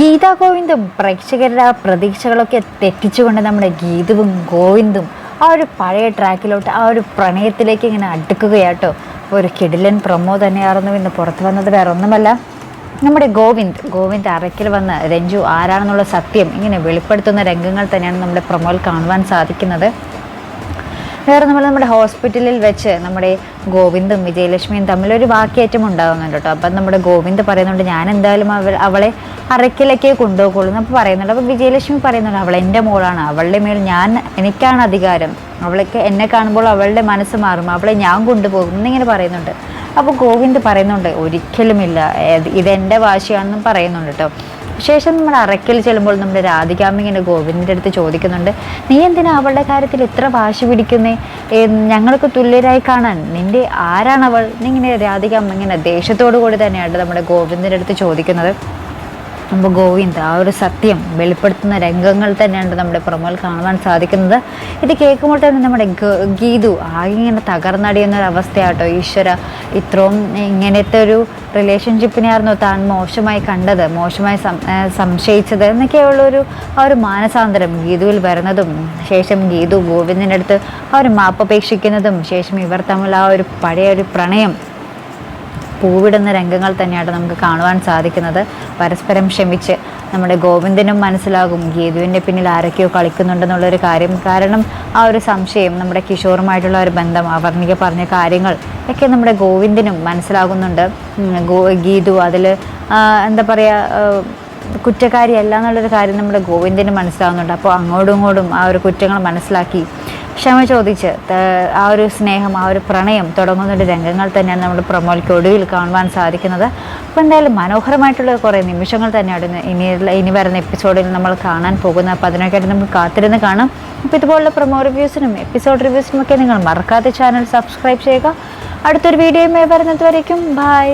ഗീതാ ഗോവിന്ദും പ്രേക്ഷകരുടെ ആ പ്രതീക്ഷകളൊക്കെ തെറ്റിച്ചുകൊണ്ട് നമ്മുടെ ഗീതുവും ഗോവിന്ദും ആ ഒരു പഴയ ട്രാക്കിലോട്ട് ആ ഒരു പ്രണയത്തിലേക്ക് ഇങ്ങനെ അടുക്കുകയാട്ടോ. ഒരു കിടിലൻ പ്രൊമോ തന്നെയായിരുന്നു ഇന്ന് പുറത്തു വന്നത്. വേറെ ഒന്നുമല്ല, നമ്മുടെ ഗോവിന്ദ് അറയ്ക്കൽ വന്ന് രഞ്ജു ആരാണെന്നുള്ള സത്യം ഇങ്ങനെ വെളിപ്പെടുത്തുന്ന രംഗങ്ങൾ തന്നെയാണ് നമ്മുടെ പ്രൊമോയിൽ കാണുവാൻ സാധിക്കുന്നത്. വേറെ നമ്മുടെ ഹോസ്പിറ്റലിൽ വെച്ച് നമ്മുടെ ഗോവിന്ദും വിജയലക്ഷ്മിയും തമ്മിലൊരു വാക്കേറ്റം ഉണ്ടാകുന്നുണ്ട് കേട്ടോ. അപ്പം നമ്മുടെ ഗോവിന്ദ് പറയുന്നുണ്ട്, ഞാൻ എന്തായാലും അവളെ അറയ്ക്കലേക്ക് കൊണ്ടുപോകുള്ളൂ എന്നപ്പോൾ പറയുന്നുണ്ട്. അപ്പോൾ വിജയലക്ഷ്മി പറയുന്നുണ്ട്, അവൾ എൻ്റെ മോളാണ്, അവളുടെ മേൽ എനിക്കാണ് അധികാരം, അവൾക്ക് എന്നെ കാണുമ്പോൾ അവളുടെ മനസ്സ് മാറും, അവളെ ഞാൻ കൊണ്ടുപോകും എന്നിങ്ങനെ പറയുന്നുണ്ട്. അപ്പോൾ ഗോവിന്ദ് പറയുന്നുണ്ട്, ഒരിക്കലുമില്ല, ഇതെൻ്റെ വാശിയാണെന്നും പറയുന്നുണ്ട് കേട്ടോ. ശേഷം നമ്മൾ അറയ്ക്കൽ ചെല്ലുമ്പോൾ നമ്മുടെ രാധികാമ്മ ഇങ്ങനെ ഗോവിന്ദിൻ്റെ അടുത്ത് ചോദിക്കുന്നുണ്ട്, നീ എന്തിനാ അവളുടെ കാര്യത്തിൽ ഇത്ര വാശി പിടിക്കുന്നേ, ഞങ്ങൾക്ക് തുല്യരായി കാണാൻ നിന്റെ ആരാണവൾ എന്നിങ്ങനെ രാധികാമ്മ ഇങ്ങനെ ദേഷ്യത്തോടു കൂടി തന്നെയാണ് നമ്മുടെ ഗോവിന്ദിൻ്റെ അടുത്ത് ചോദിക്കുന്നത്. അപ്പോൾ ഗോവിന്ദ് ആ ഒരു സത്യം വെളിപ്പെടുത്തുന്ന രംഗങ്ങൾ തന്നെയാണ് നമ്മുടെ പ്രൊമോയിൽ കാണുവാൻ സാധിക്കുന്നത്. ഇത് കേൾക്കുമ്പോൾ തന്നെ നമ്മുടെ ഗീതു ആകെ ഇങ്ങനെ തകർന്നടിയുന്ന ഒരു അവസ്ഥയാട്ടോ. ഈശ്വര, ഇത്രയും ഇങ്ങനത്തെ ഒരു റിലേഷൻഷിപ്പിനെയായിരുന്നു താൻ മോശമായി കണ്ടത്, മോശമായി സംശയിച്ചത് എന്നൊക്കെയുള്ളൊരു ആ ഒരു മാനസാന്തരം ഗീതുവിൽ വരുന്നതും, ശേഷം ഗീതു ഗോവിന്ദിൻ്റെ അടുത്ത് ആ ഒരു മാപ്പപേക്ഷിക്കുന്നതും, ശേഷം ഇവർ തമ്മിൽ ആ ഒരു പഴയ ഒരു പ്രണയം പൂവിടുന്ന രംഗങ്ങൾ തന്നെയാണ് നമുക്ക് കാണുവാൻ സാധിക്കുന്നത്. പരസ്പരം ക്ഷമിച്ച് നമ്മുടെ ഗോവിന്ദനും മനസ്സിലാകും ഗീതുവിൻ്റെ പിന്നിൽ ആരൊക്കെയോ കളിക്കുന്നുണ്ടെന്നുള്ളൊരു കാര്യം. കാരണം ആ ഒരു സംശയം, നമ്മുടെ കിഷോറുമായിട്ടുള്ള ഒരു ബന്ധം, അവർണിക പറഞ്ഞ കാര്യങ്ങൾ ഒക്കെ നമ്മുടെ ഗോവിന്ദനും മനസ്സിലാകുന്നുണ്ട്. ഗീതു അതിൽ എന്താ പറയുക, കുറ്റക്കാരിയല്ല എന്നുള്ളൊരു കാര്യം നമ്മുടെ ഗോവിന്ദന് മനസ്സിലാകുന്നുണ്ട്. അപ്പോൾ അങ്ങോട്ടും ഇങ്ങോട്ടും ആ ഒരു കുറ്റങ്ങൾ മനസ്സിലാക്കി ക്ഷമ ചോദിച്ച് ആ ഒരു സ്നേഹം, ആ ഒരു പ്രണയം തുടങ്ങുന്നൊരു രംഗങ്ങൾ തന്നെയാണ് നമ്മുടെ പ്രൊമോയ്ക്ക് ഒടുവിൽ കാണുവാൻ സാധിക്കുന്നത്. അപ്പോൾ എന്തായാലും മനോഹരമായിട്ടുള്ള കുറേ നിമിഷങ്ങൾ തന്നെയാണ് ഇനി വരുന്ന എപ്പിസോഡിൽ നമ്മൾ കാണാൻ പോകുന്നത്. അപ്പോൾ അതിനൊക്കെയായിട്ട് നമുക്ക് കാത്തിരുന്ന് കാണാം. അപ്പോൾ ഇതുപോലുള്ള പ്രൊമോ റിവ്യൂസിനും എപ്പിസോഡ് റിവ്യൂസിനും ഒക്കെ നിങ്ങൾ മറക്കാതെ ചാനൽ സബ്സ്ക്രൈബ് ചെയ്യുക. അടുത്തൊരു വീഡിയോയുമായി വരുന്നത് വരയ്ക്കും ബൈ.